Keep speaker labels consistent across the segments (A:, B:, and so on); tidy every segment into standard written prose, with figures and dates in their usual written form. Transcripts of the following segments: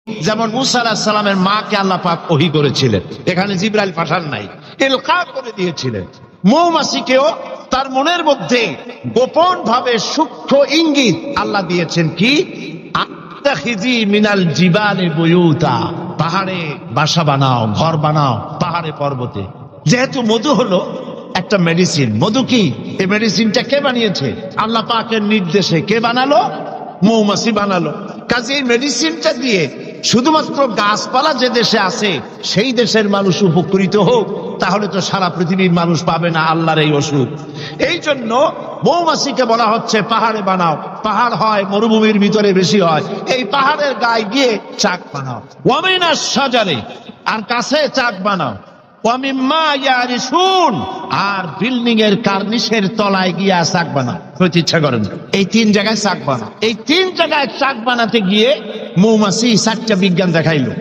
A: যেমন মুসা আলাইহিস সালামের মাকে আল্লাহ পাক ওহী করেছিলেন, এখানে জিবরাইল পাঠান নাই, ইলকা করে দিয়েছিলেন। মৌমাছিকেও তার মনের মধ্যে গোপন ভাবে সূক্ষ্ম ইঙ্গিত আল্লাহ দিয়েছেন কি, আত্তাখিজি মিনাল জিবালি বুয়ুতা, পাহাড়ে বাসা বানাও, ঘর বানাও পাহাড়ে পর্বতে। যেহেতু মধু হলো একটা মেডিসিন, মধু কি, এই মেডিসিনটা কে বানিয়েছে? আল্লাহ পাকের নির্দেশে। কে বানালো? মৌমাছি বানালো। কাজে এই মেডিসিনটা দিয়ে শুধুমাত্র গাছপালা যে দেশে আছে সেই দেশের মানুষ উপকৃত হোক, তাহলে তো সারা পৃথিবীর মানুষ পাবে না আল্লাহর এই ওষুধ। এই জন্য মৌমাছিকে বলা হচ্ছে পাহাড়ে বানাও। পাহাড় হয় মরুভূমির ভিতরে বেশি হয়, এই পাহাড়ের গায়ে গিয়ে চাক বানাও। ওয়ামিনাশ শাজারি, আর কাছে চাক বানাও। ওয়ামিম্মা ইয়ারিসুন, আর বিল্ডিং এর কার্নিশের তলায় গিয়ে চাক বানাও। হইতে ইচ্ছা করেন এই তিন জায়গায় চাক বানাও। এই তিন জায়গায় চাক বানাতে গিয়ে মৌমাছি 4টা বিজ্ঞান দেখাইলো,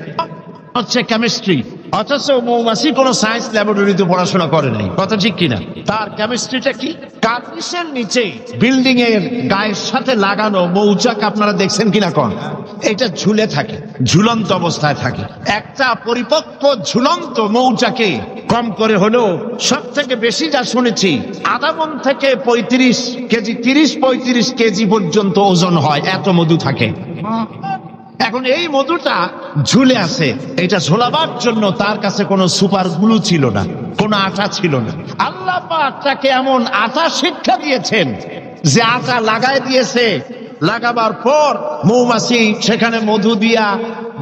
A: হচ্ছে কেমিস্ট্রি। অথচ মৌমাছি কোন সায়েন্স ল্যাবরেটরিতে পড়াশোনা করে নাই, কথা ঠিক কিনা? তার কেমিস্ট্রিটা কি, কার্নিশের নিচে বিল্ডিং এর গায়ের সাথে লাগানো মৌচাক আপনারা দেখছেন কিনা কোন, এটা ঝুলে থাকে, ঝুলন্ত অবস্থায় থাকে। একটা পরিপক্ক ঝুলন্ত মৌচাকে কম করে হলেও সব থেকে বেশি যা শুনেছি আধা মণ থেকে 35 কেজি, 30-35 কেজি পর্যন্ত ওজন হয়, এত মধু থাকে। এখন এই মধুটা ঝুলে আছে, এটা ঝোলাবার জন্য তার কাছে কোনো সুপার গ্লু ছিল না, কোনো আটা ছিল না। আল্লাহ পাক তাকে এমন আটা শিক্ষা দিয়েছেন যে আটা লাগায় দিয়েছে, লাগাবার পর মৌমাছি সেখানে মধু দিয়া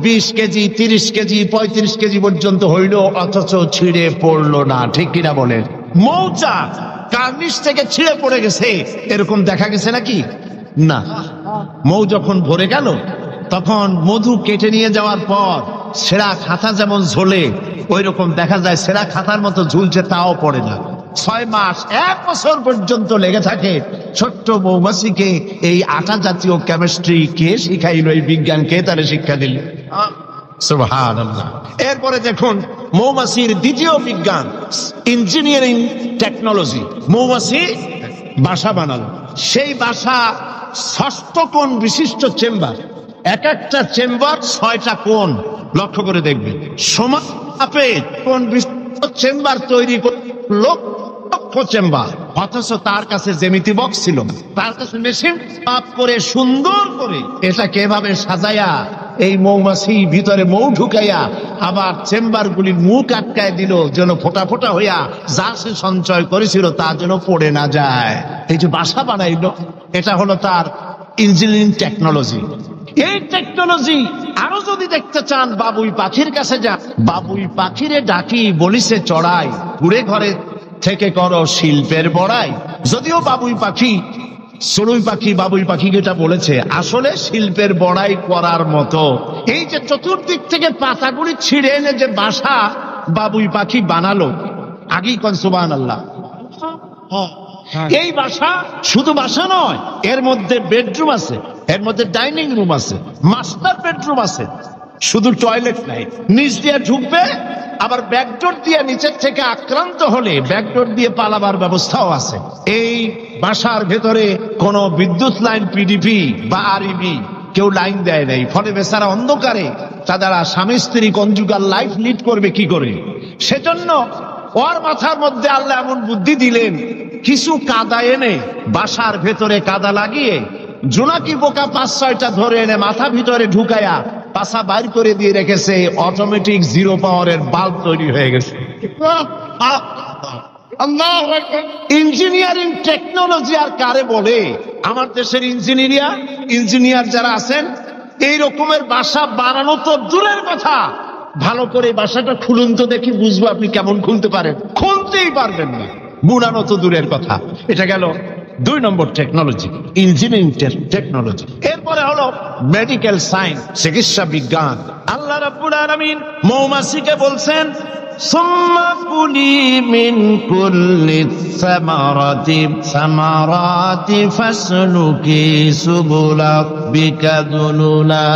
A: 20 কেজি, 30 কেজি, 35 কেজি পর্যন্ত হইল, অথচ ছিঁড়ে পড়লো না। ঠিক কিনা বলেন? মৌচাক কার্নিশ থেকে ছিঁড়ে পড়ে গেছে এরকম দেখা গেছে নাকি? না। মৌ যখন ভরে গেল তখন মধু কেটে নিয়ে যাওয়ার পর সেরা খাতা যেমন ঝোলে ওই রকম দেখা যায়, সেরা খাতার মতো ঝুলছে, তাও পড়ে না। 6 মাস 1 বছর পর্যন্ত লেগে থাকে। ছোট্ট মৌমাছিকে এই আটা জাতীয় কেমিস্ট্রি কে শিখাইল? এই বিজ্ঞান কে তারে শিক্ষা দিল? সুবহানাল্লাহ। এরপরে দেখুন মৌমাছির দ্বিতীয় বিজ্ঞান, ইঞ্জিনিয়ারিং টেকনোলজি। মৌমাছি বাসা বানালো, সেই বাসা 6 কোণ বিশিষ্ট চেম্বার, এক একটা চেম্বার 6টা কোণ, লক্ষ্য করে দেখবেন। সমান মাপে কোণ বিশিষ্ট চেম্বার তৈরি লক্ষ চেম্বার, অথচ তার কাছে জ্যামিতি বক্স ছিল, তার কাছে মেশিন মাপ করে সুন্দর করে এটাকে এভাবে সাজায়া এই মৌমাছি ভিতরে মৌ ঢুকাইয়া আবার চেম্বার গুলির মুখ আটকায় দিল, যেন ফোটা ফোটা হইয়া যা সে সঞ্চয় করেছিল তা যেন পড়ে না যায়। এই যে বাসা বানাইলো, এটা হলো তার ইঞ্জিনিয়ারিং টেকনোলজি। এই টেকনোলজি আরো যদি দেখতে চান, বাবুই পাখির কাছে যান। বাবুই পাখিরে ডাকি বলিছে চড়াই, ঘুরে ঘরে থেকে করো শিল্পের বড়াই। যদিও বাবুই পাখি, চড়ুই পাখি বাবুই পাখিকে এটা বলেছে, আসলে শিল্পের বড়াই করার মতো। এই যে চতুর্দিক থেকে পাতাগুলি ছিঁড়ে এনে যে বাসা বাবুই পাখি বানালো, আগেই কোন সুবহানাল্লাহ। এই বাসা শুধু বাসা নয়, এর মধ্যে বেডরুম আছে, এর মধ্যে ডাইনিং রুম আছে, মাস্টার বেডরুম আছে, শুধু টয়লেট নাই। নিচ দিয়ে ঢুকবে, আবার ব্যাকডোর দিয়ে নিচের থেকে আক্রান্ত হলে ব্যাকডোর দিয়ে পালাবার ব্যবস্থাও আছে। এই বাসার ভেতরে কোনো বিদ্যুৎ লাইন, পিডিপি বা আরইবি কেউ লাইন দেয় নাই, ফলে বেচারা অন্ধকারে তারা স্বামী স্ত্রী কনজুগাল লাইফ লিড করবে কি করে? সেজন্য ওর মাথার মধ্যে আল্লাহ এমন বুদ্ধি দিলেন, কিছু কাদা এনে বাসার ভেতরে কাদা লাগিয়ে জোনাকি পোকা 5-6টা ধরে এনে মাথা ভিতরে ঢুকায়া পাছা বাইর করে দিয়ে রেখেছে। অটোমেটিক 0 পাওয়ারের বাল্ব তৈরি হয়ে গেছে। ইঞ্জিনিয়ারিং টেকনোলজি আর কারে বলে? আমার দেশের ইঞ্জিনিয়ার যারা আছেন, এই রকমের বাসা বানানো তো দূরের কথা, ভালো করে বাসাটা খুলুন তো দেখি, বুঝবো আপনি কেমন খুলতে পারেন। খুলতেই পারবেন না, বুনানো তো দূরের কথা। এটা গেল 2 নম্বর টেকনোলজি, ইঞ্জিনিয়ারিং টেকনোলজি। এরপরে হলো মেডিকেল সায়েন্স, চিকিৎসা বিজ্ঞান। আল্লাহ রাব্বুল আলামিন মৌমাছিকে বলছেন, সুম্মা কুলি মিন কুল্লি সামারাতি ফাসলুকি সুবুলা বিকা দুলুলা।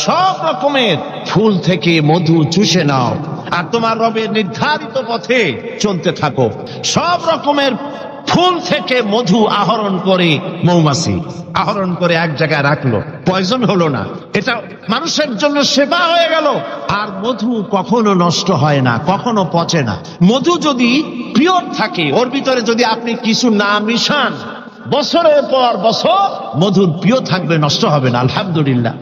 A: সব রকমের ফুল থেকে মধু চুষে নাও আর তোমার রবের নির্ধারিত পথে চলতে থাকো। সব রকমের ফুল থেকে মধু আহরণ করে মৌমাছি আহরণ করে এক জায়গায় রাখলো, পয়জন হলো না, এটা মানুষের জন্য সেবা হয়ে গেল। আর মধু কখনো নষ্ট হয় না, কখনো পচে না। মধু যদি পিওর থাকে, ওর ভিতরে যদি আপনি কিছু না মিশান, বছরের পর বছর মধুর পিও থাকবে, নষ্ট হবে না। আলহামদুলিল্লাহ।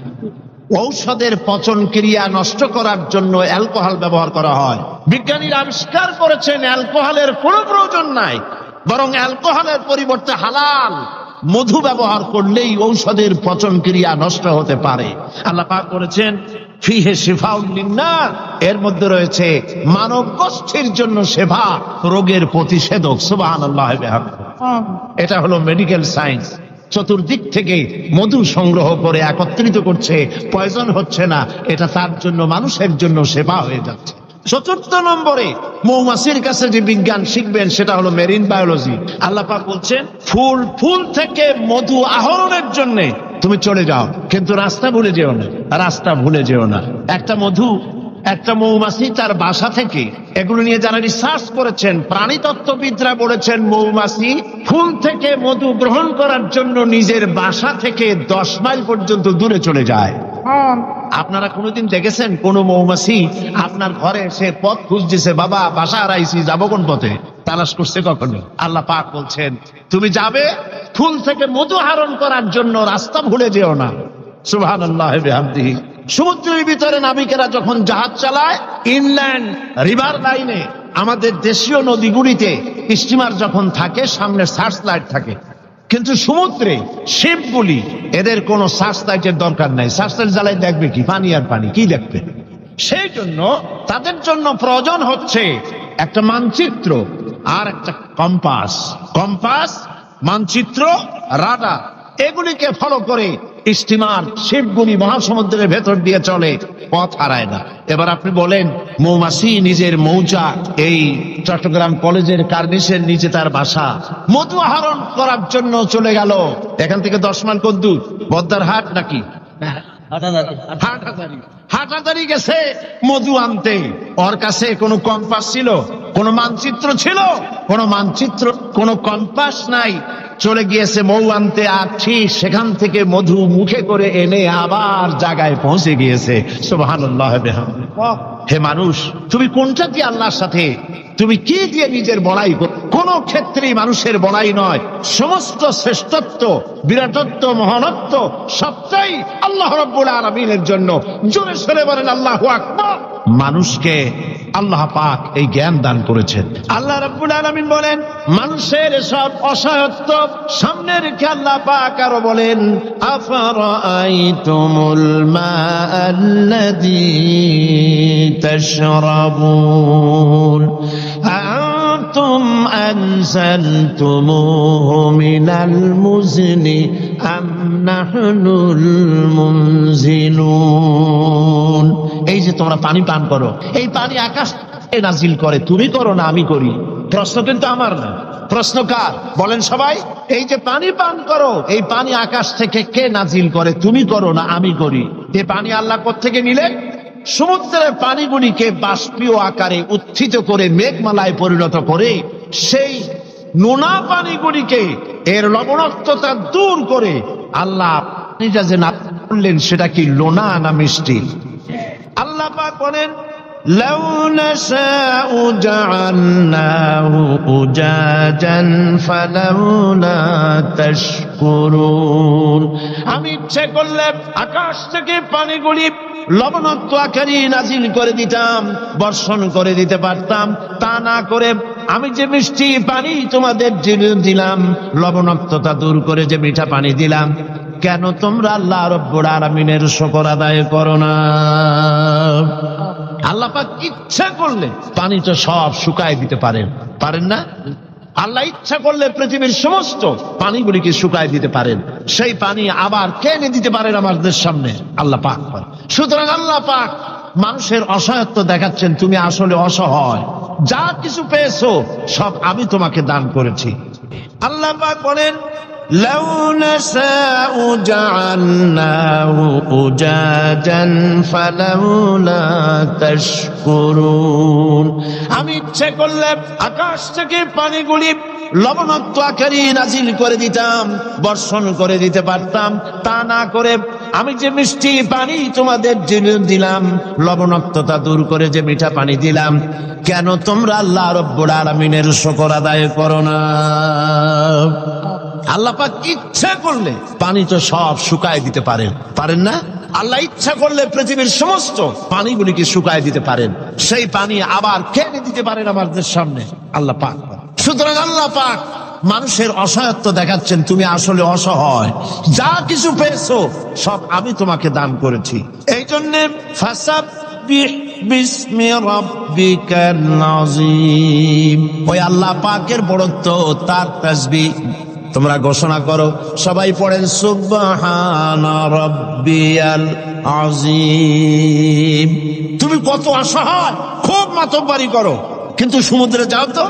A: ঔষধের পচন ক্রিয়া নষ্ট করার জন্য অ্যালকোহল ব্যবহার করা হয়। বিজ্ঞানীরা আবিষ্কার করেছেন অ্যালকোহলের কোনো প্রয়োজন নাই, বরং অ্যালকোহলের পরিবর্তে হালাল মধু ব্যবহার করলেই ঔষধের পচন ক্রিয়া নষ্ট হতে পারে। আল্লাহ পাক বলেছেন ফিহে শিফাউন লিন্নাস, এর মধ্যে রয়েছে মানব গোষ্ঠীর জন্য সেবা, রোগের প্রতিষেধক। সুবহানাল্লাহ। এটা হলো মেডিকেল সায়েন্স। চতুর্দিক থেকে মধু সংগ্রহ করে একত্রিত করছে, পয়জন হচ্ছে না, এটা তার জন্য, মানুষের জন্য সেবা হয়ে যাচ্ছে। চতুর্থ নম্বরে মৌমাছির কাছে যে বিজ্ঞান শিখবেন সেটা হলো মেরিন বায়োলজি। আল্লাহ পাক বলছেন ফুল থেকে মধু আহরণের জন্য তুমি চলে যাও, কিন্তু রাস্তা ভুলে যেও না, রাস্তা ভুলে যেও না। একটা মৌমাছি তার বাসা থেকে, এগুলো নিয়ে যারা রিসার্চ করেছেন, প্রাণীতত্ত্ববিদরা বলেছেন মৌমাছি ফুল থেকে মধু গ্রহণ করার জন্য নিজের বাসা থেকে 10 মাইল পর্যন্ত দূরে চলে যায়। আপনারা কোনোদিন দেখেছেন কোন মৌমাছি আপনার ঘরে এসে পথ খুঁজতেছে, বাবা বাসা হারাইছি, যাবো কোন পথে, তালাশ করছে কখনো? আল্লাহ পাক বলছেন তুমি যাবে ফুল থেকে মধু আহরণ করার জন্য, রাস্তা ভুলে যেও না। সুবহানাল্লাহ বিহামদিহি। সমুদ্রের ভিতরে নাবিকেরা যখন জাহাজ চালায়, ইনল্যান্ড রিভার লাইনে, আমাদের দেশীয় নদীগুলিতে স্টিমার যখন থাকে সামনে সার্চ লাইট থাকে, কিন্তু সমুদ্রে শিপগুলি, এদের কোনো সার্চ লাইটের দরকার নাই। সার্চ লাইট জ্বালাই দেখবে কি? পানি আর পানি, কি দেখবে? সেই জন্য তাদের জন্য প্রয়োজন হচ্ছে একটা মানচিত্র আর একটা কম্পাস। কম্পাস, মানচিত্র, রাডার, এগুলিকে ফলো করে স্টিমার শিপগুলি মহাসমুদ্রের ভেতর দিয়ে চলে, পথ হারায় না। এবার আপনি বলেন মৌমাছি নিজের মৌচাক, এই চট্টগ্রাম কলেজের কার্নিসের নিচে তার বাসা, মধু আহরণ করার জন্য চলে গেল। এখান থেকে 10 মাইল কোন দূর? বদ্দার হাট নাকি হাটাদারি গেছে মধু আনতে। ওর কাছে কোনো কম্পাস ছিল? কোন মানচিত্র ছিল? কোন মানচিত্র, কোন কম্পাস নাই। চলে গিয়েছে মৌ আনতে, আর ঠিক সেখান থেকে মধু মুখে করে এনে আবার জায়গায় পৌঁছে গিয়েছে। সুবহানাল্লাহ বিহামদিহি। হে মানুষ, তুমি কোনটা দিয়ে আল্লাহর সাথে, তুমি কি দিয়ে নিজের বড়াই? কোন ক্ষেত্রেই মানুষের বড়াই নয়, সমস্ত শ্রেষ্ঠত্ব, বিরাটত্ব, মহানত্ব সবটাই আল্লাহ রাব্বুল আলামিনের জন্য। জোরে সরে বলেন আল্লাহু আকবার। মানুষকে আল্লাহ পাক এই জ্ঞান দান করেছেন। আল্লাহ রাব্বুল আলামিন বলেন মানুষের সব অসহায়ত্ব সামনে রেখে আল্লাহ পাক আরো বলেন আফারাআইতুমুল মাআল্লাযী তাশরাবুন আনতুম আনজালতুমুহু মিনাল মুজনি আম নাহনুল মুনজিলুন। এই যে তোমরা পানি পান করো, এই পানি আকাশ থেকে নাজিল করে, তুমি করো না আমি করি? প্রশ্ন কিন্তু আমার না, প্রশ্ন কার? বলেন সবাই। এই যে পানি পান করো, এই পানি আকাশ থেকে কে নাজিল করে? তুমি করো না আমি করি? এই পানি আল্লাহ কোত্থেকে নিলেন? সমুদ্রের পানিগুলিকে বাষ্পীয় আকারে উত্থিত করে মেঘমালায় পরিণত করে সেই নোনা পানিগুলিকে, এর লবণাক্ততা দূর করে আল্লাহ নিজে যে না করলেন সেটা কি লোনা না মিষ্টি? আল্লাহ পাক বলেন লাউ নাশাউ জাআলনাহু উজাজান ফালাউলা তাশকুরুন। আমি ইচ্ছে করলে আকাশ থেকে পানিগুলি লবণাক্ত আকারে নাজিল করে দিতাম, বর্ষণ করে দিতে পারতাম। তা না করে আমি যে মিষ্টি পানি তোমাদের দিলাম, লবণাক্ততা দূর করে যে মিঠা পানি দিলাম, কেন তোমরা আল্লাহ রাব্বুল আলামিনের শুকর আদায় করো না? আল্লাহ পাক ইচ্ছা করলে পানি তো সব শুকায় দিতে পারেন না? আল্লাহ ইচ্ছা করলে পৃথিবীর সমস্ত পানিগুলিকে শুকায় দিতে পারেন। সেই পানি আবার কেনে দিতে পারেন আমাদের সামনে? আল্লাহ পাক পারেন। সুতরাং আল্লাহ পাক মানুষের অসহায়ত্ব দেখাচ্ছেন, তুমি আসলে অসহায়, যা কিছু পেয়েছো সব আমি তোমাকে দান করেছি। আল্লাহ পাক বলেন লাউ নাশাউ জাআলনাহু উজাজান ফালাউলা তাশকুরুন। আমি ইচ্ছে করলে আকাশ থেকে পানিগুলি লবণাক্ত আকারে নাজিল করে দিতাম, বর্ষণ করে দিতে পারতাম। তা না করে আমি যে মিষ্টি পানি তোমাদের দিলাম, লবণাক্ততা দূর করে যে মিঠা পানি দিলাম, কেন তোমরা আল্লাহ রব্বুল আলামিনের শুকর আদায় করো না? আল্লাহ পাক ইচ্ছা করলে পানি তো সব শুকায় দিতে পারেন না? আল্লাহ ইচ্ছা করলে পৃথিবীর সমস্ত পানিগুলিকে শুকায় দিতে পারেন, সেই পানি আবার কেটে দিতে পারেন আমাদের সামনে আল্লাহ পাক। সুতরাং আল্লাহ পাক মানুষের অসহায়ত্ব দেখাচ্ছেন, তুমি আসলে অসহায়, যা কিছু পেয়েছো সব আমি তোমাকে দান করেছি। এই জন্য ফাসাব্বিহ বিসমি রাব্বিকাল আযীম, ওই আল্লাহ পাকের বড়ত্ব, তার তাসবিহ তোমরা ঘোষণা করো। সবাই পড়েন সুবহানা রাব্বিয়াল আযীম। তুমি কত অসহায়, খুব মাতব্বরি করো, কিন্তু সমুদ্রে যাও তো,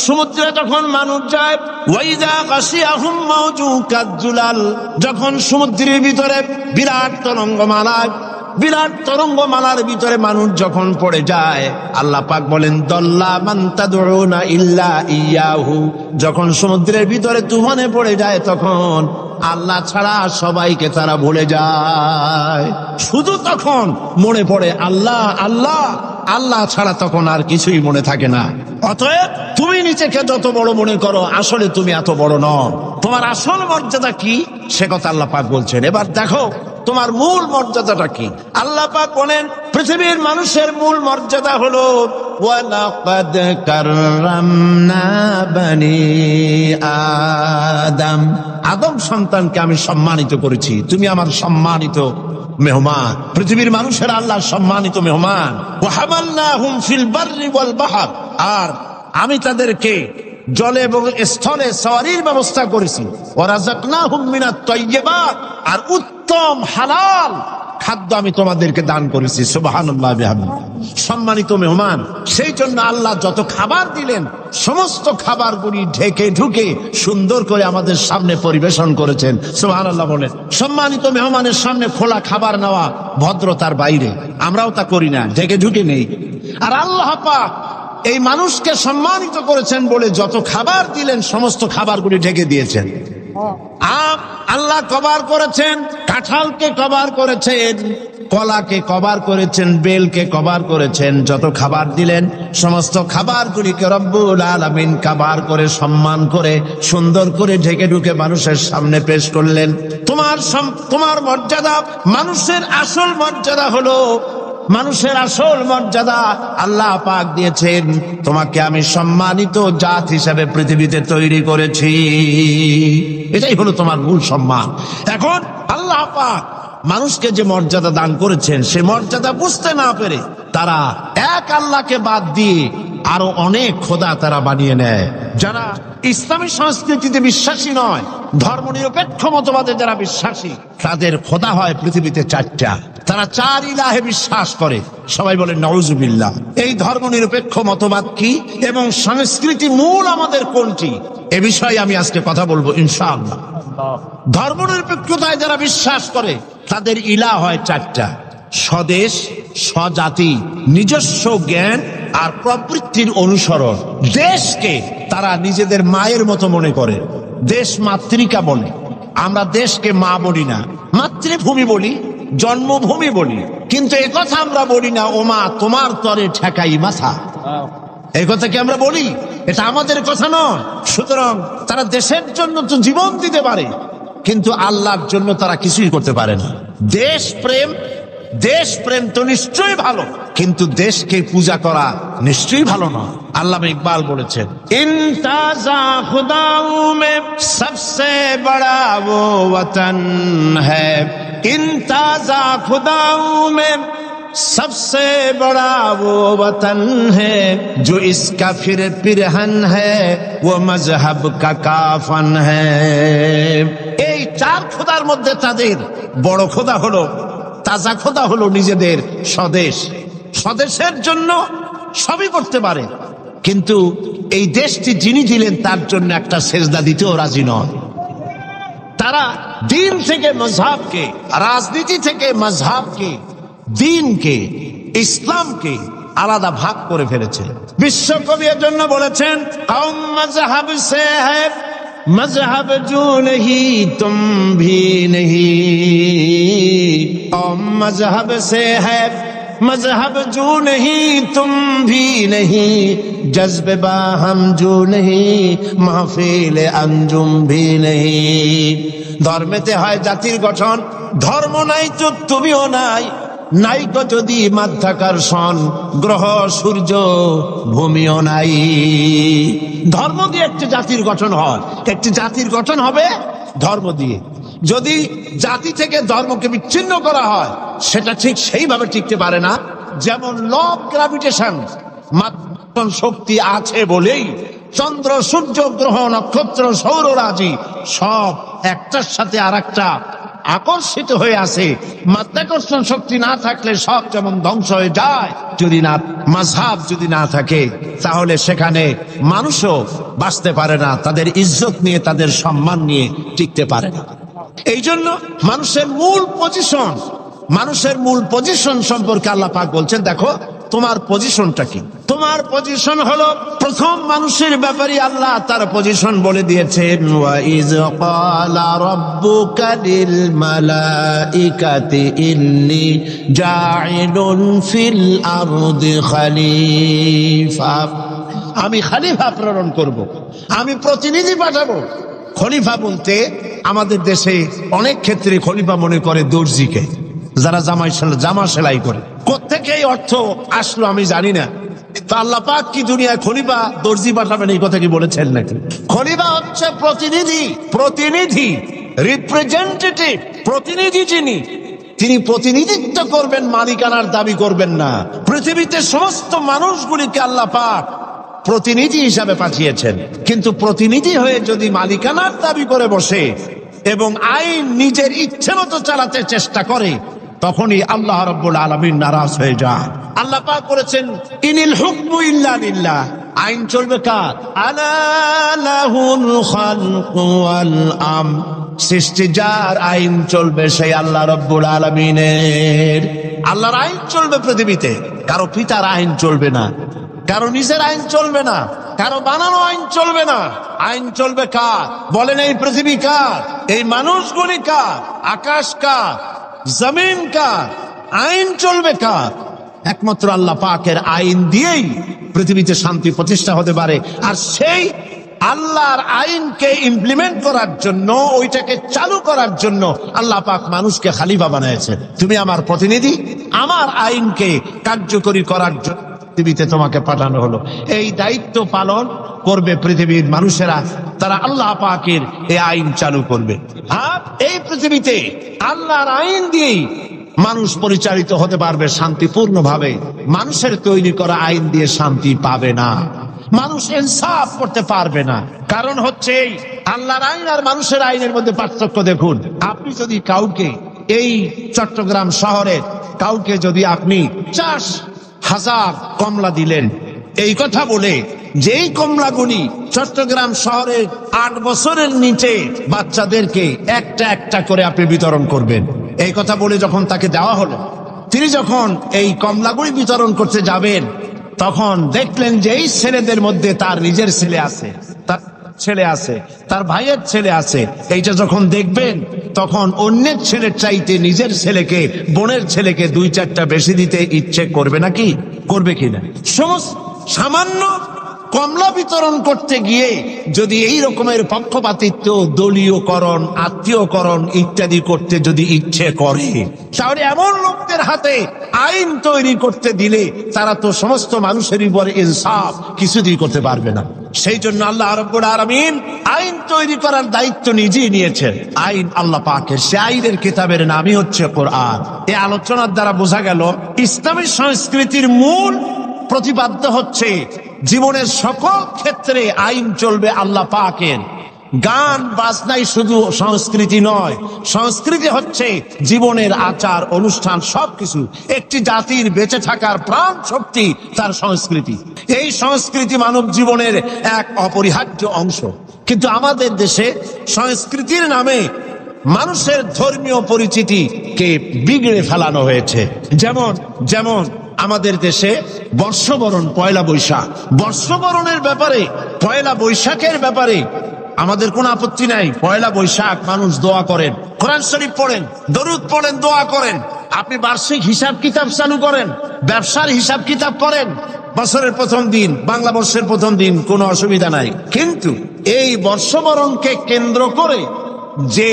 A: সমুদ্রে যখন মানুষ যায়, ওয়াইযা গাশিয়াহুম মাওজুন কাযুলাল, যখন সমুদ্রের ভিতরে বিরাট তরঙ্গমালার ভিতরে মানুষ যখন পড়ে যায়, আল্লাহ পাক বলেন দল্লা মান তাদউনা ইল্লা ইয়াহু, যখন সমুদ্রের ভিতরে তুফানে পড়ে যায় তখন আল্লাহ ছাড়া সবাইকে তারা ভুলে যায়, শুধু তখন মনে পড়ে আল্লাহ আল্লাহ, আল্লাহ ছাড়া তখন আর কিছুই মনে থাকে না। অতএব তুমি নিজেকে যত বড় মনে করো, আসলে তুমি এত বড় নও। তোমার আসল মর্যাদা কি সে কথা আল্লাহ পাক বলছেন। এবার দেখো তোমার মূল মর্যাদাটা কি। আল্লাহ পাক বলেন পৃথিবীর মানুষের মূল মর্যাদা হলো ওয়ালাকাদ কাররামনা বানি আদম, আদম সন্তানকে আমি সম্মানিত করেছি, তুমি আমার সম্মানিত মেহমান। পৃথিবীর মানুষের আল্লাহ সম্মানিত মেহমান। ওয়া হামালনাহুম ফিল বাররি ওয়াল বাহর, আর আমি তাদেরকে জলে এবং স্থলে সওয়ারির ব্যবস্থা করেছি। ওয়া রাযাকনাহুম মিনাত তাইয়্যিবাত, আর উত্তম হালাল খাদ্য আমি তোমাদেরকে দান করেছি। সুবহানাল্লাহ বিহামদিহি, সম্মানিত মেহমান। সেই জন্য আল্লাহ যত খাবার দিলেন সমস্ত খাবারগুলি ঢেকে ঢুকে সুন্দর করে আমাদের সামনে পরিবেশন করেছেন। সুবহানাল্লাহ বলেন। সম্মানিত মেহমানের সামনে খোলা খাবার নেওয়া ভদ্রতার বাইরে, আমরাও তা করি না, ঢেকে ঢুকে নেই। আর আল্লাহ পাক এই মানুষকে সম্মানিত করেছেন বলে যত খাবার দিলেন সমস্ত খাবারগুলি ঢেকে দিয়েছেন। আম আল্লাহ কভার করেছেন, কাঁঠালকে কভার করেছেন, কলাকে কভার করেছেন, বেলকে কভার করেছেন। যত খাবার দিলেন সমস্ত খাবারগুলিকে রব্বুল আলামিন কভার করে সম্মান করে সুন্দর করে ঢেকে ঢুকে মানুষের সামনে পেশ করলেন। তোমার মর্যাদা, মানুষের আসল মর্যাদা হলো, মানুষের আসল মর্যাদা আল্লাহ পাক দিয়েছেন, তোমাকে আমি সম্মানিত জাত হিসেবে পৃথিবীতে তৈরি করেছি, এটাই হলো তোমার মূল সম্মান। এখন আল্লাহ পাক মানুষকে যে মর্যাদা দান করেছেন সে মর্যাদা বুঝতে না পেরে তারা এক আল্লাহকে বাদ দিয়ে আরো অনেক খোদা তারা বানিয়ে নেয়। যারা ইসলামী সংস্কৃতিতে বিশ্বাসী নয়, ধর্মনিরপেক্ষ মতবাদে যারা বিশ্বাসী, তাদের খোদা হয় পৃথিবীতে চারটা। তারা চার ইলাহে বিশ্বাস করে। সবাই বলেন নাউজুবিল্লাহ। এই ধর্মনিরপেক্ষ মতবাদ কি এবং সংস্কৃতি মূল আমাদের কোনটি, এ বিষয়ে আমি আজকে কথা বলবো ইনশাআল্লাহ। ধর্মনিরপেক্ষতায় যারা বিশ্বাস করে তাদের ইলাহ হয় চারটা: স্বদেশ, স্বজাতি, নিজস্ব জ্ঞান আর প্রবৃত্তির অনুসরণ। দেশকে তারা নিজেদের মায়ের মতো মনে করে, দেশ মাতৃকা বলে। আমরা দেশকে মা বলি না, মাতৃভূমি বলি, জন্মভূমি বলি, কিন্তু একথা আমরা বলি না ও মা তোমার তরে ঠেকাই মাথা। এই কথা কি আমরা বলি? এটা আমাদের কথা নয়। সুতরাং তারা দেশের জন্য তো জীবন দিতে পারে, কিন্তু আল্লাহর জন্য তারা কিছুই করতে পারে না। দেশ প্রেম তো নিশ্চয়ই ভালো, কিন্তু দেশকে পূজা করা নিশ্চয়ই ভালো নয়। আল্লামা ইকবাল বলেছেন, ইনতাজা খুদাও মে সবসে বড়া वो वतन है, इन्ताजा खुदाओं में सबसे बड़ा वो वतन है, जो इसका फिर पिरहन है वो मजहब का काफन है। এই চার খোদার মধ্যে তাদের বড় খোদা হলো, তাজা খোদা হলো নিজেদের স্বদেশ। স্বদেশের জন্য সবই করতে পারে, কিন্তু এই দেশটি যিনি দিলেন তার জন্য একটা সেজদা দিতেও রাজি নয়। তারা দিন থেকে মজহাবকে, রাজনীতি থেকে মজহাবকে, দিনকে, ইসলামকে আলাদা ভাগ করে ফেলেছিলেন। বিশ্বকবি এর জন্য বলেছেন, কওম মজহব সে হ্যায় মজহব জো নহি তুম ভি নহি, কওম মজহব সে হ্যায় मजहब जो नहीं तुम भी नहीं, जज्बे बाहम जो नहीं महफिल अंजुम भी नहीं। ধর্মেতে হয় জাতির গঠন, ধর্ম নাই তো তুমিও নাই, নাই তো যদি মাধ্যাকর্ষণ গ্রহ সূর্য ভূমিও নাই। ধর্ম দিয়ে একটি জাতির গঠন হয়, একটি জাতির গঠন হবে ধর্ম দিয়ে। যদি জাতি থেকে ধর্মকে বিচ্ছিন্ন করা হয় সেটা ঠিক সেইভাবে টিকতে পারে না। যেমন ল অফ গ্রাভিটেশন, মাধ্যাকর্ষণ শক্তি আছে বলেই চন্দ্র সূর্য গ্রহ নক্ষত্র সৌররাজি সব একটার সাথে আরেকটা আকর্ষিত হয়ে আছে। মাধ্যাকর্ষণ শক্তি না থাকলে সব যেমন ধ্বংস হয়ে যায়, যদি না মাযহাব যদি না থাকে তাহলে সেখানে মানুষও বাঁচতে পারে না, তাদের ইজ্জত নিয়ে তাদের সম্মান নিয়ে টিকতে পারে না। এই জন্য মানুষের মূল পজিশন সম্পর্কে আল্লাহ পাক বলছেন, দেখো তোমার পজিশনটা কি। তোমার পজিশন হলো, প্রথম মানুষের ব্যাপারে আল্লাহ তার পজিশন বলে দিয়েছেন, ওয়া ইয ক্বালা রাব্বুকা লিল মালাইকাতি ইন্নী জাইলুন ফিল আরদি খলিফা। আমি খলিফা প্রেরণ করব, আমি প্রতিনিধি পাঠাবো। খলিফা বলতে আমাদের দেশে অনেক ক্ষেত্রে খলিফা মনে করে দর্জিকে, যারা জামা সেলাই করে। কোত্থেকে এই অর্থ আসলো আমি জানি না। তা আল্লাহ পাক কি দুনিয়ায় খলিফা দর্জি পাঠাবেন এই কথা কি বলেছেন নাকি? খলিফা হচ্ছে প্রতিনিধি রিপ্রেজেন্টেটিভ, প্রতিনিধি। তিনি প্রতিনিধিত্ব করবেন, মালিকানার দাবি করবেন না। পৃথিবীতে সমস্ত মানুষগুলিকে আল্লাহ পাক প্রতিনিধি হিসাবে পাঠিয়েছেন, কিন্তু প্রতিনিধি হয়ে যদি মালিকানার দাবি করে বসে এবং আইন নিজের ইচ্ছে মতো চালাতে চেষ্টা করে, তখনই আল্লাহ রাব্বুল আলামিন নারাজ হয়ে যান। আল্লাহ পাক করেছেন, ইনিল হুকমু ইল্লা লিল্লাহ। আইন চলবে কার? আলা লাহুল খালকু ওয়াল আমর। সৃষ্টি যার, আইন চলবে সেই আল্লাহ রাব্বুল আলামিনের। আল্লাহর আইন চলবে পৃথিবীতে, কারো পিতার আইন চলবে না, কারো নিজের আইন চলবে না, কারো বানানো আইন চলবে না। আইন চলবে কার? বলেন, এই পৃথিবী কার? এই মানুষগুলি কার? আকাশ কার? জমিন কার? আইন চলবে কার? একমাত্র আল্লাহ পাকের আইন দিয়েই পৃথিবীতে শান্তি প্রতিষ্ঠা হতে পারে। আর সেই আল্লাহর আইনকে ইমপ্লিমেন্ট করার জন্য, ওইটাকে চালু করার জন্য আল্লাহ পাক মানুষকে খলিফা বানিয়েছেন। তুমি আমার প্রতিনিধি, আমার আইনকে কার্যকরী করার জন্য পৃথিবীতে তোমাকে পাঠানো হলো। এই দায়িত্ব পালন করবে পৃথিবীর মানুষেরা, তারা আল্লাহ পাকের এই আইন চালু করবে। আর এই পৃথিবীতে আল্লাহর আইন দিয়েই মানুষ পরিচালিত হতে পারবে শান্তিপূর্ণভাবে। মানুষের তৈরি করা আইন দিয়ে শান্তি পাবে না, মানুষ ইনসাফ করতে পারবে না। কারণ হচ্ছে আল্লাহর আইন আর মানুষের আইনের মধ্যে পার্থক্য দেখুন। আপনি যদি কাউকে, এই চট্টগ্রাম শহরে কাউকে যদি আপনি 50,000 কমলা দিলেন, এই কথা বলে যেই কমলাগুলি চট্টগ্রাম শহরে 8 বছরের নিচে বাচ্চাদেরকে একটা একটা করে আপনি বিতরণ করবেন, এই কথা বলে যখন তাকে দেওয়া হলো, তিনি যখন এই কমলাগুলি বিতরণ করতে যাবেন, তখন দেখলেন যে এই ছেলেদের মধ্যে তার নিজের ছেলে আছে, তার ছেলে আছে, তার ভাইয়ের ছেলে আছে। এইটা যখন দেখবেন, তখন অন্যের ছেলের চাইতে নিজের ছেলেকে, বোনের ছেলেকে 2-4টা বেশি দিতে ইচ্ছে করবে নাকি? করবে কিনা? সামান্য কমলা বিতরণ করতে গিয়ে যদি এই রকমের পক্ষপাতিত্ব, দলীয়করণ, আত্মীয়করণ ইত্যাদি করতে যদি ইচ্ছে করে, তাহলে এমন লোকদের হাতে আইন তৈরি করতে দিলে তারা তো সমস্ত মানুষের উপরে ইনসাফ কিছুতেই করতে পারবে না। সেই জন্য আল্লাহ রাব্বুল আলামিন আইন তৈরি করার দায়িত্ব নিজেই নিয়েছেন। আইন আল্লাহ পাকের, সে আইনের কিতাবের নামই হচ্ছে কোরআন। এই আলোচনার দ্বারা বোঝা গেল ইসলামী সংস্কৃতির মূল প্রতিপাদ্য হচ্ছে জীবনের সকল ক্ষেত্রে আইন চলবে আল্লাহ পাকের। গান বাজনাই শুধু সংস্কৃতি নয়, সংস্কৃতি হচ্ছে জীবনের আচার অনুষ্ঠান, সবকিছু। একটি জাতির বেঁচে থাকার প্রাণ শক্তি তার সংস্কৃতি। এই সংস্কৃতি মানব জীবনের এক অপরিহার্য অংশ। কিন্তু আমাদের দেশে সংস্কৃতির নামে মানুষের ধর্মীয় পরিচিতিকে বিগড়ে ফেলানো হয়েছে। যেমন আমাদের দেশে বর্ষবরণ, পয়লা বৈশাখ, বর্ষবরণের ব্যাপারে, পয়লা বৈশাখের ব্যাপারে আমাদের কোনো আপত্তি নাই। পয়লা বৈশাখ মানুষ দোয়া করেন, কোরআন শরীফ পড়েন, দরুদ পড়েন, দোয়া করেন। আপনি বার্ষিক হিসাব কিতাব চালু করেন, ব্যবসার হিসাব কিতাব করেন, বছরের প্রথম দিন, বাংলা বর্ষের প্রথম দিন, কোনো অসুবিধা নাই। কিন্তু এই বর্ষবরণকে কেন্দ্র করে যে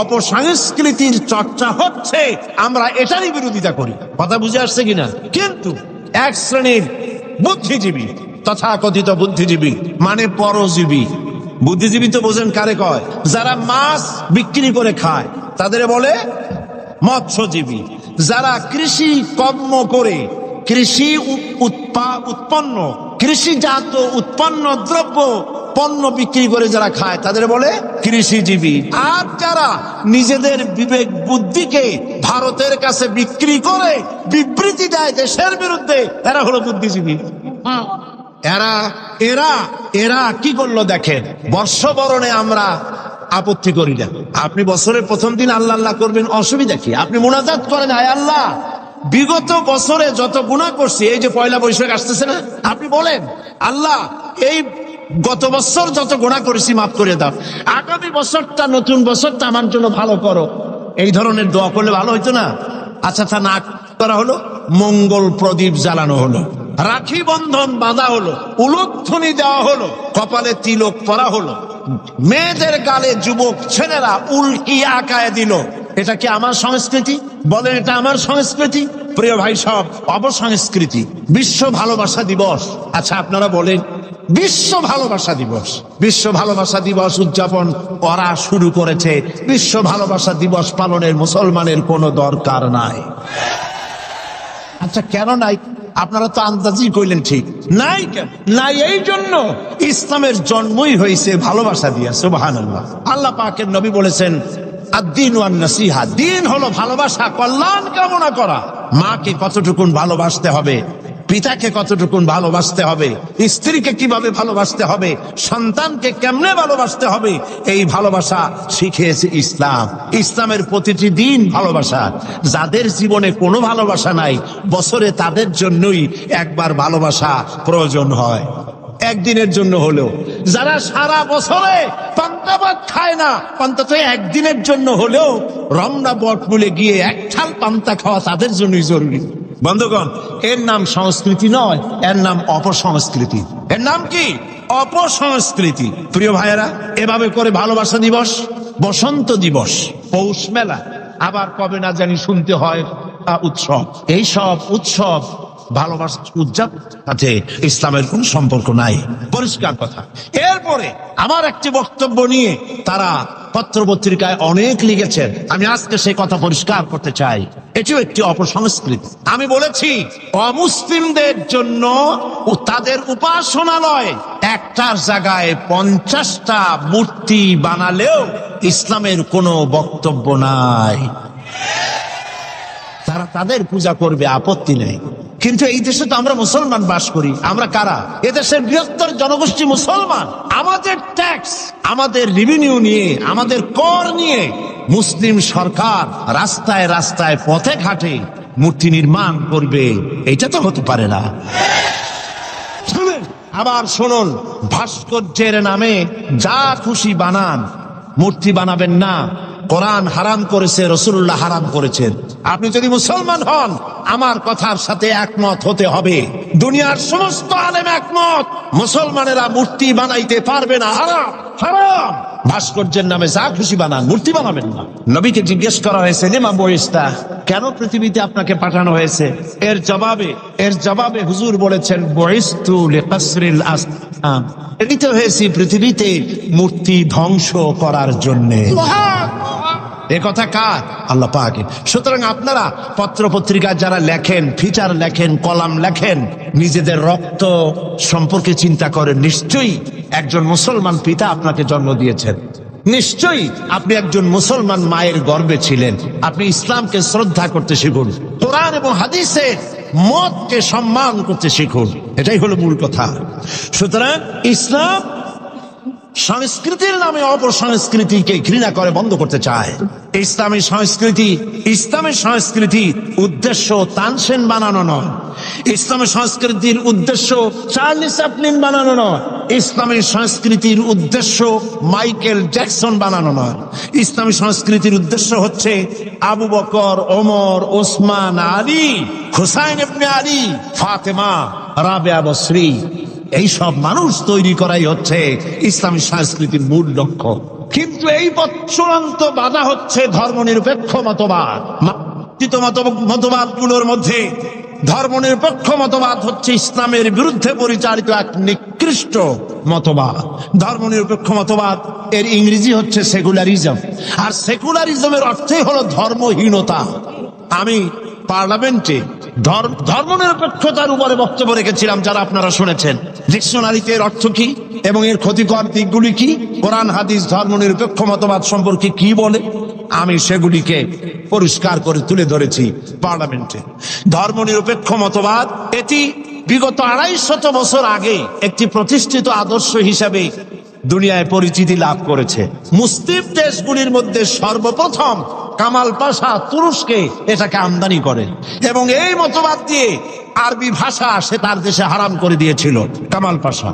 A: অপসংস্কৃতির চর্চা হচ্ছে, আমরা এটারই বিরোধিতা করি। কথা বুঝে আসছে কিনা? কিন্তু এক শ্রেণীর বুদ্ধিজীবী, তথাকথিত বুদ্ধিজীবী মানে পরজীবী, বুদ্ধিজীবী তো বোঝেন কারে কয়, যারা মাছ বিক্রি করে খায় তাদের বলে মৎস্যজীবী। যারা কৃষি কর্ম করে কৃষি উৎপন্ন, কৃষিজাত উৎপন্ন দ্রব্য পণ্য বিক্রি করে যারা খায় তাদের বলে কৃষিজীবী। আর যারা নিজেদের বিবেক বুদ্ধিকে ভারতের কাছে বিক্রি করে বিবৃতি দেয় দেশের বিরুদ্ধে, এরা হলো বুদ্ধিজীবী। এরা এরা এরা কি করলো দেখেন, বর্ষবরণে আমরা আপত্তি করি না। আপনি বছরের প্রথম দিন আল্লাহ আল্লাহ করবেন, অসুবিধা কি? আপনি মুনাজাত করেন, আয় আল্লাহ বিগত বছরে যত গুনাহ করছি, এই যে পয়লা বৈশাখ আসতেছে না, আপনি বলেন আল্লাহ এই গত বছর যত গুনাহ করেছি মাফ করে দাও, আগামী বছরটা, নতুন বছরটা আমার জন্য ভালো করো। এই ধরনের দোয়া করলে ভালো হইতো না? আচ্ছা, তা না করা হলো, মঙ্গল প্রদীপ জ্বালানো হলো, রাখি বন্ধন বাঁধা হলো, উলুধ্বনি দেওয়া হলো, কপালে তিলক পরা হলো, মেয়েদের গালে যুবক ছেলেরা উল্কি আঁকায় দিল। এটা কি আমার সংস্কৃতি? বলেন, এটা আমার সংস্কৃতি? প্রিয় ভাই সব, অপসংস্কৃতি। বিশ্ব ভালোবাসা দিবস, আচ্ছা আপনারা বলেন, বিশ্ব ভালোবাসা দিবস, বিশ্ব ভালোবাসা দিবস উদযাপন করা শুরু করেছে। বিশ্ব ভালোবাসা দিবস পালনের মুসলমানের কোনো দরকার নাই। আচ্ছা, কেন নাই? আপনারা তো আন্দাজি কইলেন, ঠিক নাই। কেন নাই? এই জন্য ইসলামের জন্মই হয়েছে ভালোবাসা দিয়া। সুবহানাল্লাহ। আল্লাহ পাকের নবী বলেছেন, আদ-দীন ওয়ান নাসিহা, দিন হলো ভালোবাসা, কল্যাণ কামনা করা। মাকে কতটুকুন ভালোবাসতে হবে, পিতাকে কতটুকুন ভালোবাসতে হবে, স্ত্রীকে কিভাবে ভালোবাসতে হবে, সন্তানকে কেমনে ভালোবাসতে হবে, এই ভালোবাসা শিখিয়েছে ইসলাম। ইসলামের প্রতিটি দিন ভালোবাসা। যাদের জীবনে কোনো ভালোবাসা নাই, বছরে তাদের জন্যই একবার ভালোবাসা প্রয়োজন হয়, একদিনের জন্য হলেও। যারা সারা বছরে পান্তা ভাত খায় না, অন্তত একদিনের জন্য হলেও রমনা বটমূলে গিয়ে এক ছাল পান্তা খাওয়া তাদের জন্যই জরুরি। বন্ধুগণ, এর নাম সংস্কৃতি নয়, এর নাম অপসংস্কৃতি। এর নাম কি? অপসংস্কৃতি। প্রিয় ভাইয়েরা, এভাবে করে ভালোবাসা দিবস, বসন্ত দিবস, পৌষ মেলা, আবার কবে না জানি শুনতে হয় উৎসব। এই সব উৎসব ভালোবাসা উদযাপন সাথে ইসলামের কোন সম্পর্ক নাই, পরিষ্কার কথা। এরপরে আমার একটি বক্তব্য নিয়ে তারা পত্রপত্রিকায় অনেক লিখেছেন, আমি আজকে সেই কথা পরিষ্কার করতে চাই। এটিও একটি অপসংস্কৃতি। আমি বলেছি, অমুসলিমদের জন্য তাদের উপাসনালয় একটার জায়গায় 50টা মূর্তি বানালেও ইসলামের কোনো বক্তব্য নাই। তারা তাদের পূজা করবে, আপত্তি নেই। কিন্তু এই দেশে তো আমরা মুসলমান বাস করি। আমরা কারা? এদেশের বৃহত্তর জনগোষ্ঠী মুসলমান। আমাদের ট্যাক্স, আমাদের রেভিনিউ নিয়ে, আমাদের কর নিয়ে মুসলিম সরকার রাস্তায় রাস্তায়, পথে ঘাটে মূর্তি নির্মাণ করবে, এটা তো হতে পারে না। আবার শুনুন, ভাস্কর্যের নামে যা খুশি বানান, মূর্তি বানাবেন না। কোরআন হারাম করেছে, রাসূলুল্লাহ হারাম করেছেন। আপনি যদি মুসলমান হন, আমার কথার সাথে একমত হতে হবে। দুনিয়ার সমস্ত আলেম একমত, মুসলমানেরা মূর্তি বানাইতে পারবে না, হারাম, হারাম। ভাস্কর্যের নামে যা খুশি বানান, মূর্তি বানাবেন না। নবীকে জিজ্ঞেস করা হয়েছে, লিমা বুইস্তা, কেন পৃথিবীতে আপনাকে পাঠানো হয়েছে? এর জবাবে হুজুর বলেছেন, বুইস্তু লিকাসরিল আসনাম, প্রেরিত হয়েছি পৃথিবীতে মূর্তি ধ্বংস করার জন্য। এ কথা কার? আল্লাহ পাকের। সুতরাং আপনারা পত্র পত্রিকা যারা লেখেন, ফিচার লেখেন, কলাম লেখেন, নিজেদের রক্ত সম্পর্কে চিন্তা করেন। নিশ্চয়ই একজন মুসলমান পিতা আপনাকে জন্ম দিয়েছেন, নিশ্চয়ই আপনি একজন মুসলমান মায়ের গর্ভে ছিলেন। আপনি ইসলামকে শ্রদ্ধা করতে শিখুন, কোরআন এবং হাদিসের মতকে সম্মান করতে শিখুন, এটাই হলো মূল কথা। সুতরাং ইসলাম সংস্কৃতির নামে অপসংস্কৃতিকে ঘৃণা করে বন্ধ করতে চায়। ইসলামী সংস্কৃতি উদ্দেশ্য তানসেন বানানো নয়, ইসলামী সংস্কৃতির উদ্দেশ্য চার্লি চ্যাপলিন বানানো নয়, ইসলামী সংস্কৃতির উদ্দেশ্য মাইকেল জ্যাকসন বানানো নয়। ইসলামী সংস্কৃতির উদ্দেশ্য হচ্ছে আবু বকর, ওমর, ওসমান, আলী, হুসাইন ইবনে আলী, ফাতেমা, রাবেয়া বসরি, এইসব মানুষ তৈরি করাই হচ্ছে ইসলামী সংস্কৃতির মূল লক্ষ্য। কিন্তু এই পথ চূড়ান্ত বাধা হচ্ছে ধর্মনিরপেক্ষ মতবাদ। মতবাদগুলোর মধ্যে ধর্মনিরপেক্ষ মতবাদ হচ্ছে ইসলামের বিরুদ্ধে পরিচালিত এক নিকৃষ্ট মতবাদ। ধর্মনিরপেক্ষ মতবাদ এর ইংরেজি হচ্ছে সেকুলারিজম, আর সেকুলারিজমের অর্থই হলো ধর্মহীনতা। আমি পার্লামেন্টে ধর্মনিরপেক্ষতার উপরে বক্তব্য রেখেছিলাম, যারা আপনারা শুনেছেন। ডিকশনারিতে এর অর্থ কি এবং এর ক্ষতিকর দিকগুলি কি, কোরআন হাদিস ধর্মনিরপেক্ষ মতবাদ সম্পর্কে কি বলে, আমি সেগুলিকে পরিষ্কার করে তুলে ধরেছি পার্লামেন্টে। ধর্মনিরপেক্ষ মতবাদ এটি বিগত 250 বছর আগে একটি প্রতিষ্ঠিত আদর্শ হিসাবে দুনিয়ায় পরিচিতি লাভ করেছে। মুসলিম দেশগুলির মধ্যে সর্বপ্রথম কামাল পাশা তুরস্কে এটাকে আমদানি করে এবং এই মতবাদ দিয়ে আরবি ভাষা সে তার দেশে হারাম করে দিয়েছিল। কামাল পাশা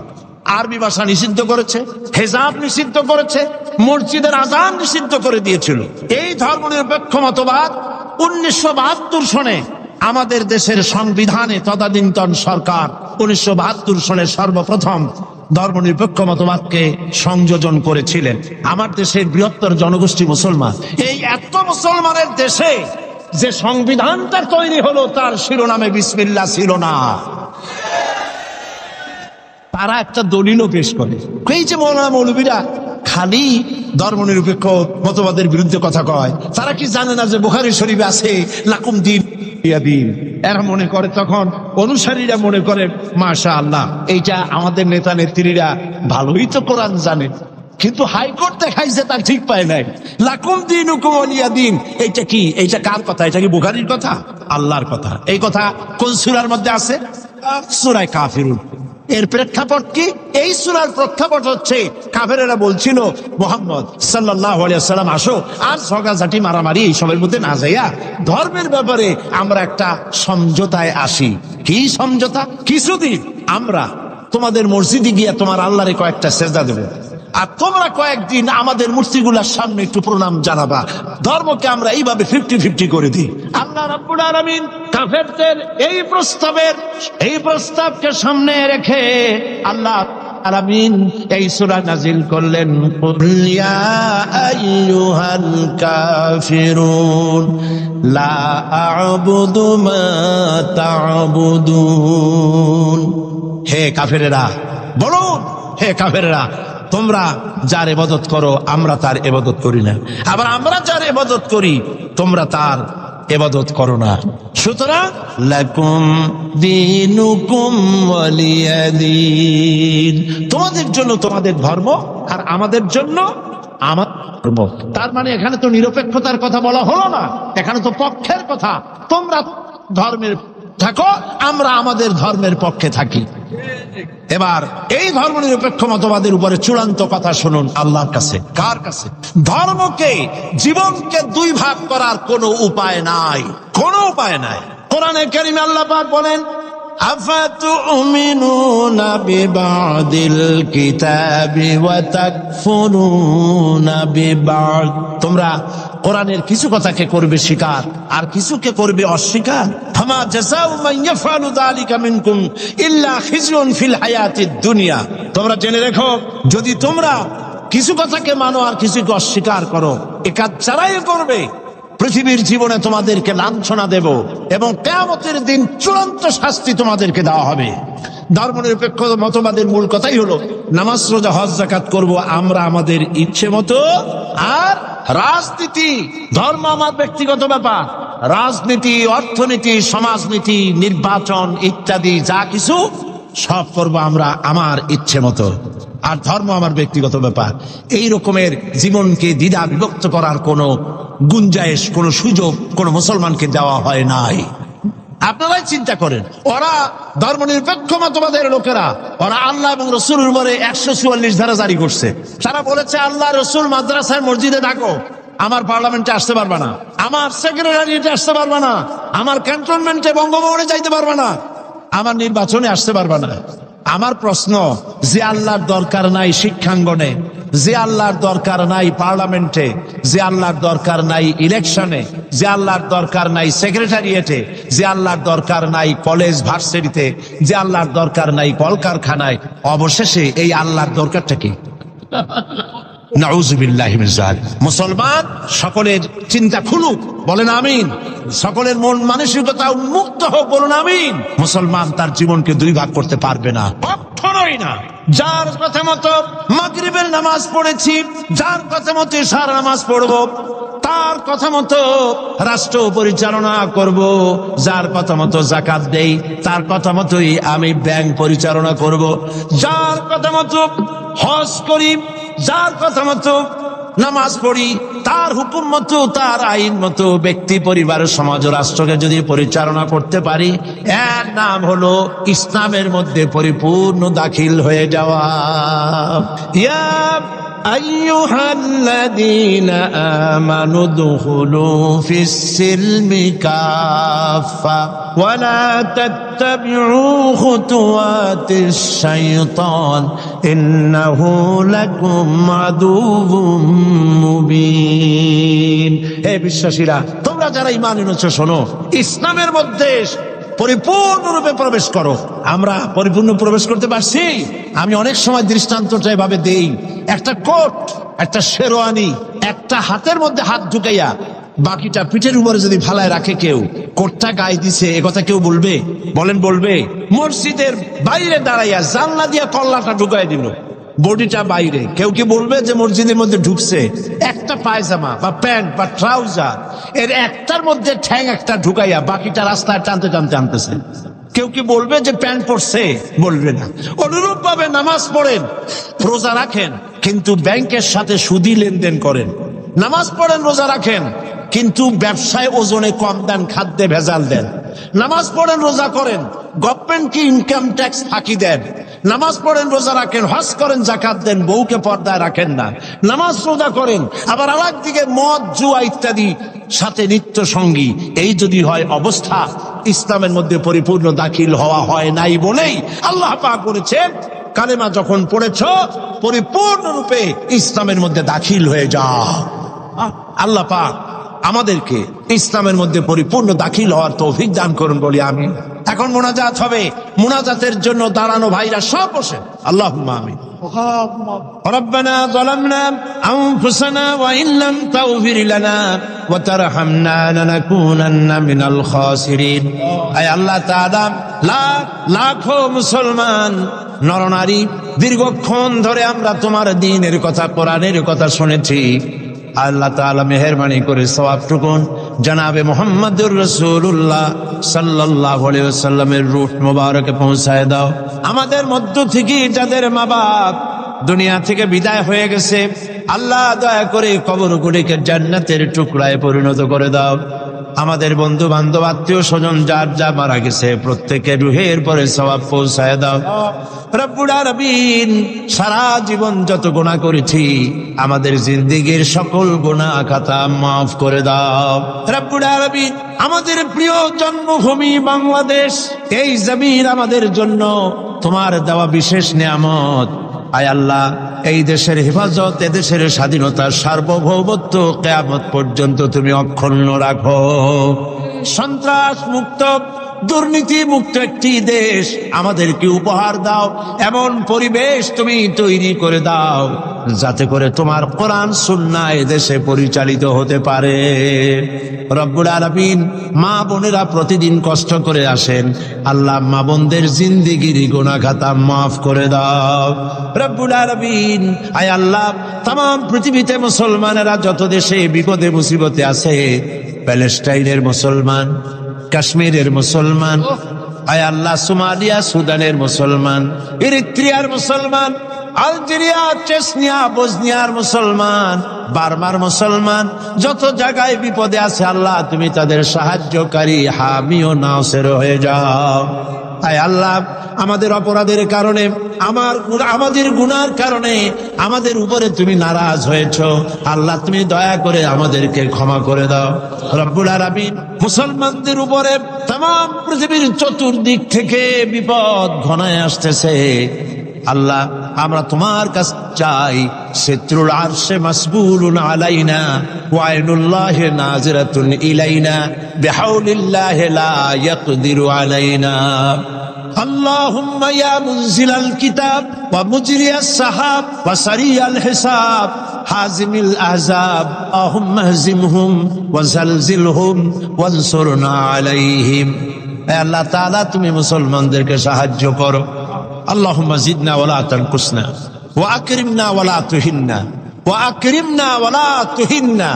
A: আরবি ভাষা নিষিদ্ধ করেছে, হেজাব নিষিদ্ধ করেছে, মসজিদের আযান নিষিদ্ধ করে দিয়েছিল। এই ধর্মনিরপেক্ষ মতবাদ 1972 সনে আমাদের দেশের সংবিধানে তদানীন্তন সরকার 1972 সনে সর্বপ্রথম ধর্মনিরপেক্ষ মতবাদকে সংযোজন করেছিলেন। আমার দেশের বৃহত্তর জনগোষ্ঠী মুসলমান, এই এত মুসলমানের দেশে যে সংবিধানটা তৈরি হলো তার শিরোনামে বিসমিল্লাহ ছিল না। তারা একটা দলিলও পেশ করে, এই যে মৌলানা মৌলবীরা খালি ধর্মনিরপেক্ষ মতবাদের বিরুদ্ধে কথা কয়, তারা কি জানে না যে বুখারী শরীফে আছে লাকুম দিন দিন। এরা মনে করে, তখন অনুসারীরা মনে করে মাশাআল্লাহ এইটা আমাদের নেতা নেত্রীরা ভালোই তো কোরআন জানে, কিন্তু হাইকোর্ট দেখাইছে তা ঠিক পায় নাই। লাকুম দিনুকুম ওয়ালিয়া দিন, এইটা কি? এইটা কার কথা? এটা কি বুখারীর কথা? আল্লাহর কথা। এই কথা কোন সূরার মধ্যে আছে? সূরা কাফিরুন। এর প্রেক্ষাপট কি? এই সূরার প্রেক্ষাপট হচ্ছে কাফেরেরা বলছিল মুহাম্মদ সাল্লাল্লাহু আলাইহি ওয়াসাল্লাম আসো আর ঝগড়াঝাটি মারামারি এইসবের মধ্যে না যাইয়া ধর্মের ব্যাপারে আমরা একটা সমঝোতায় আসি। কি সমঝোতা? কিছুদিন আমরা তোমাদের মসজিদে গিয়া তোমার আল্লাহরে কয়েকটা সেজদা দেব, আর তোমরা কয়েকদিন আমাদের মূর্তিগুলার সামনে একটু প্রণাম জানাবা। ধর্মকে আমরা এইভাবে 50-50 করে দিই। আল্লাহ রাব্বুল আলামিন কাফেরদের এই প্রস্তাবকে সামনে রেখে আল্লাহ আলামিন এই সূরা নাজিল করলেন, কুল ইয়া আইয়ুহাল কাফিরুন লা আ'বুদু মা তা'বুদুন। হে কাফেরেরা বলুন, হে কাফেরেরা তোমরা যার ইবাদত করো আমরা তার ইবাদত করি না, আবার আমরা যার ইবাদত করি তোমরা তার ইবাদত করো না। সুতরাং লাকুম দীনুকুম ওয়ালিয়া দীন, তোমাদের জন্য তোমাদের ধর্ম আর আমাদের জন্য আমার ধর্ম। তার মানে এখানে তো নিরপেক্ষতার কথা বলা হলো না, এখানে তো পক্ষের কথা। তোমরা ধর্মের থাকো, আমরা আমাদের ধর্মের পক্ষে থাকি। এবার এই ধর্মনিরপেক্ষ মতবাদের উপরে চূড়ান্ত কথা শুনুন আল্লাহর কাছে। কার কাছে? ধর্মকে, জীবনকে দুই ভাগ করার কোনো উপায় নাই, কোনো উপায় নাই। কোরআনে কারীমে আল্লাহ পাক বলেন, আফাতুমিনুনা বিবাদিল কিতাবি ওয়া তাকফুরুনা বিবাদ। তোমরা কোরআনের কিছু কথাকে করবে স্বীকার আর কিছুকে করবে অস্বীকার। ফামা জাযাউ মান ইয়াফআলু যালিকা মিনকুম ইল্লা খিজয়ুন ফিল হায়াতিদ দুনিয়া। তোমরা জেনে রেখো, যদি তোমরা কিছু কথাকে মানো আর কিছুকে অস্বীকার করো, এ কাজ যারাই করবে পৃথিবীর জীবনে তোমাদেরকে লাঞ্ছনা দেব এবং কিয়ামতের দিন চূড়ান্ত শাস্তি তোমাদেরকে দেওয়া হবে। ধর্মনিরপেক্ষ মতবাদের মূল কথাই হলো নামাজ, রোজা, হজ, যাকাত করব আমরা আমাদের ইচ্ছে মতো, আর রাজনীতি, ধর্ম আমার ব্যক্তিগত ব্যাপার, রাজনীতি, অর্থনীতি, সমাজনীতি, নির্বাচন ইত্যাদি যা কিছু সব করবো আমরা আমার ইচ্ছে মতো, আর ধর্ম আমার ব্যক্তিগত ব্যাপার। এই রকমের জীবনকে দ্বিধা বিভক্ত করার কোনো গুঞ্জাইশ, কোনো সুযোগ কোনো মুসলমানকে দেওয়া হয় নাই। আপনারাই চিন্তা করেন, ওরা ধর্মনিরপেক্ষ মতবাদের লোকেরা, ওরা আল্লাহ এবং রসুলের উপরে 144 ধারা জারি করছে। তারা বলেছে আল্লাহ রসুল মাদ্রাসায় মসজিদে ডাকো, আমার পার্লামেন্টে আসতে পারবে না, আমার সেক্রেটারিয়েটে আসতে পারবে না, আমার ক্যান্টনমেন্টে বঙ্গভবনে যাইতে পারবে না, আমার নির্বাচনে আসতে পারবে না। আমার প্রশ্ন, যে আল্লাহর দরকার নাই শিক্ষাঙ্গনে, যে আল্লাহর দরকার নাই পার্লামেন্টে, যে আল্লাহর দরকার নাই ইলেকশনে, যে আল্লাহর দরকার নাই সেক্রেটারিয়েটে, যে আল্লাহর দরকার নাই কলেজ ভার্সিটিতে, যে আল্লাহর দরকার নাই কলকারখানায়, অবশেষে এই আল্লাহর দরকারটা কি? নাউযুবিল্লাহি মিন যালিক। মুসলমান সকলের চিন্তা খুলুক, বলেন আমিন। সকলের মন মানসিকতা উন্মুক্ত হোক, বলুন আমিন। মুসলমান তার জীবনকে দুই ভাগ করতে পারবে না, কখনোই না। যার কথা মতো মাগরিবের নামাজ পড়েছি, যার কথা মতো ইশার নামাজ পড়বো, তার কথা মতো রাষ্ট্র পরিচালনা করব, যার কথা মতো যাকাত দেই তার কথা মতোই আমি ব্যাংক পরিচালনা করব, যার কথা মতো হজ করি, যার কথা মতো নামাজ পড়ি, তার হুকুম মতো, তার আইন মতো ব্যক্তি, পরিবার, সমাজ ও রাষ্ট্রকে যদি পরিচালনা করতে পারি, এর নাম হলো ইসলামের মধ্যে পরিপূর্ণ দাখিল হয়ে যাওয়া। ইয়া আইয়ুহাল্লাযীনা আমানু দুখুলু ফিস-সিলমি কাফা ওয়া লা তাত্তাবিউ খুতুওয়াতিশ শাইতান ইন্নাহু লাকুম আদুউম মুবিন। হে বিশ্বাসীরা, তোমরা যারা ঈমান এনেছো শোনো, ইসলামের মধ্যে পরিপূর্ণরূপে প্রবেশ করো। আমরা পরিপূর্ণ প্রবেশ করতে পারছি? আমি অনেক সময় দৃষ্টান্তটা এভাবে দেই, একটা কোট, একটা শেরওয়ানি, একটা হাতের মধ্যে হাত ঢুকাইয়া বাকিটা পিঠের উপরে যদি ফালায় রাখে কেউ, কোটটা গায়ে দিছে, এ কথা কেউ বলবে? বলেন বলবে? মসজিদের বাইরে দাঁড়াইয়া জানলা দিয়া কল্লাটা ঢুকাই দিল, বডিটা বাইরে, কেউ কি বলবে যে মসজিদের মধ্যে ঢুকছে? একটা পায়জামা বা প্যান্ট বা ট্রাউজার, এর একটার মধ্যে ঠ্যাং একটা ঢুকাইয়া বাকিটা রাস্তায় টানতে টানতে আনতেছে, কেউ কি বলবে যে প্যান্ট পরছে? বলবে না। অনুরূপ ভাবে নামাজ পড়েন, রোজা রাখেন, কিন্তু ব্যাংকের সাথে সুদি লেনদেন করেন। নামাজ পড়েন, রোজা রাখেন, কিন্তু ব্যবসায় ওজনে কম দেন, খাদ্যে ভেজাল দেন। নামাজ পড়েন, রোজা করেন, গভর্নমেন্টকে ইনকাম ট্যাক্স ফাঁকি দেন। নামাজ পড়েন, রোজা রাখেন, হজ করেন, যাকাত দেন, বউকে পর্দায় রাখেন না। নামাজ রোজা করেন, আবার আর একদিকে মদ, জুয়া ইত্যাদি সাথে নিত্য সঙ্গী। এই যদি হয় অবস্থা, ইসলামের মধ্যে পরিপূর্ণ দাখিল হওয়া হয় নাই বলেই আল্লাহ পাক বলেছেন, কালেমা যখন পড়েছ পরিপূর্ণরূপে ইসলামের মধ্যে দাখিল হয়ে যাও। আল্লাহ পাক আমাদেরকে ইসলামের মধ্যে পরিপূর্ণ দাখিল হওয়ার তৌফিক দান করুন বলি আমি। এখন মোনাজাত হবে, মোনাজাতের জন্য দাঁড়ানো ভাইরা সব বসে। আল্লাহুম্মা আমিন। রব্বানা যালামনা আনফুসানা ওয়া ইন লাম তাগফির লানা ওয়া তারহামনা লানাকুনান্না মিনাল খাসিরিন। আয় আল্লাহ তাআলা, লাখ লাখো মুসলমান নরনারী দীর্ঘক্ষণ ধরে আমরা তোমার দ্বীনের কথা, কোরআনের কথা শুনেছি। আল্লাহ তাআলা মেহেরবানি করে সওয়াবটুকুন জনাবে মুহাম্মদুর রাসূলুল্লাহ সাল্লাল্লাহু আলাইহি ওয়াসাল্লামের রূহ মুবারকে পৌঁছায় দাও। আমাদের মধ্য থেকে যাদের মা বাপ দুনিয়া থেকে বিদায় হয়ে গেছে, আল্লাহ দয়া করে কবরগুলিকে জান্নাতের টুকরায় পরিণত করে দাও। আমাদের বন্ধু বান্ধব, আত্মীয় স্বজন যার যা মারা গেছে, প্রত্যেকের রুহের পরে সওয়াব পৌঁছায় দাও। রব্বুল আলামিন, সারা জীবন যত গুনাহ করেছি, আমাদের জিন্দেগীর সকল গুনাহ খাতা মাফ করে দাও। রব্বুল আলামিন, আমাদের প্রিয় জন্মভূমি বাংলাদেশ, এই জমিন আমাদের জন্য তোমার দেওয়া বিশেষ নিয়ামত। আয় আল্লাহ, এই দেশের হেফাজত, এদেশের স্বাধীনতা, সার্বভৌমত্ব কিয়ামত পর্যন্ত তুমি অক্ষুণ্ণ রাখো। সন্ত্রাস মুক্ত, দুর্নীতি মুক্ত একটি দেশ আমাদেরকে উপহার দাও। এমন পরিবেশ তুমি তৈরি করে দাও যাতে করে তোমার কোরআন সুন্নাহ এদেশে পরিচালিত হতে পারে। রব্বুল আলামিন, মা বোনেরা প্রতিদিন কষ্ট করে আসেন, আল্লাহ মা বোনদের জিন্দেগির গুনাহ খাতা মাফ করে দাও। রব্বুল আলামিন, আয় আল্লাহ, तमाम পৃথিবীতে মুসলমানেরা যত দেশে বিপদে মুসিবতে আছে, প্যালেস্টাইনের মুসলমান, কাশ্মীরের মুসলমান, আয় আল্লাহ, সোমালিয়া সুদানের মুসলমান, ইরিত্রিয়ার মুসলমান, আলজেরিয়া, চেচনিয়া, বসনিয়ার মুসলমান, বার্মার মুসলমান যত জায়গায় বিপদে আছে আল্লাহ তুমি তাদের সাহায্যকারী হামি ও নাসির হয়ে যাও। আয় আল্লাহ, আমাদের অপরাধের কারণে, আমাদের গুনার কারণে আমাদের উপরে তুমি নারাজ হয়েছো আল্লাহ, তুমি দয়া করে আমাদেরকে ক্ষমা করে দাও রব্বুল আলামিন। মুসলমানদের উপরে तमाम পৃথিবীর চতুর্দিক থেকে বিপদ ঘনায় আসতেছে আল্লাহ, আমরা তোমার কাছে চাই সিত্রুল আরশে মাসবুলুন আলাইনা ওয়া আইনুল্লাহি নাজিরাতুন ইলাইনা বিহাউলিল্লাহি লা ইয়াকদিরু আলাইনা। আল্লাহুম্মা ইয়া মুনজিলাল কিতাব ওয়া মুজরিয়াস সাহাব ওয়া সারিয়াল হিসাব হাজিমিল আহজাব আহুম্মা হজিমহুম ওয়া জালজিলহুম ওয়ানসুরনা আলাইহিম। হে আল্লাহ তাআলা, তুমি মুসলমানদেরকে সাহায্য করো। আল্লাহুম্মা জিদনা ওয়া লা তানকুসনা ওয়া আকরিমনা ওয়া লা তুহিন্না ওয়া আকরিমনা ওয়া লা তুহিন্না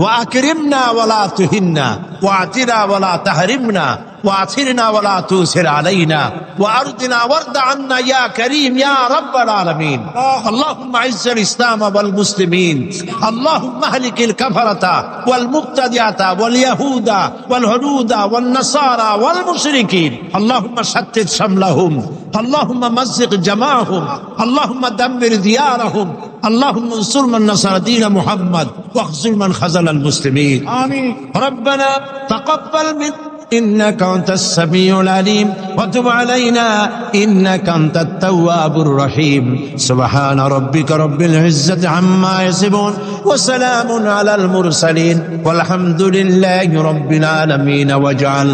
A: ওয়া আকরিমনা ওয়া লা তুহিন্না ওয়া আতিনা ওয়া লা তাহরিমনা وآثرنا ولا تؤثر علينا وأرضنا وارض عنا يا كريم يا رب العالمين. اللهم أعز الإسلام والمسلمين، اللهم اهلك الكفرة والمبتدعة واليهود والهنود والنصارى والمشركين، اللهم شتت شملهم، اللهم مزق جماعهم، اللهم دمر ديارهم، اللهم انصر من نصر دين محمد واخذل من خذل المسلمين. آمين. ربنا تقبل منا إنك أنت السميع العليم وتب علينا إنك أنت التواب الرحيم. سبحان ربك رب العزة عما يصفون وسلام على المرسلين والحمد لله رب العالمين. واجعل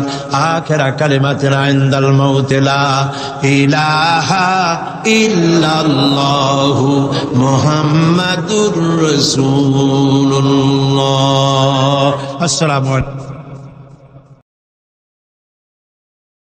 A: آخر كلمتنا عند الموت لا إله إلا الله محمد رسول الله. السلام عليكم.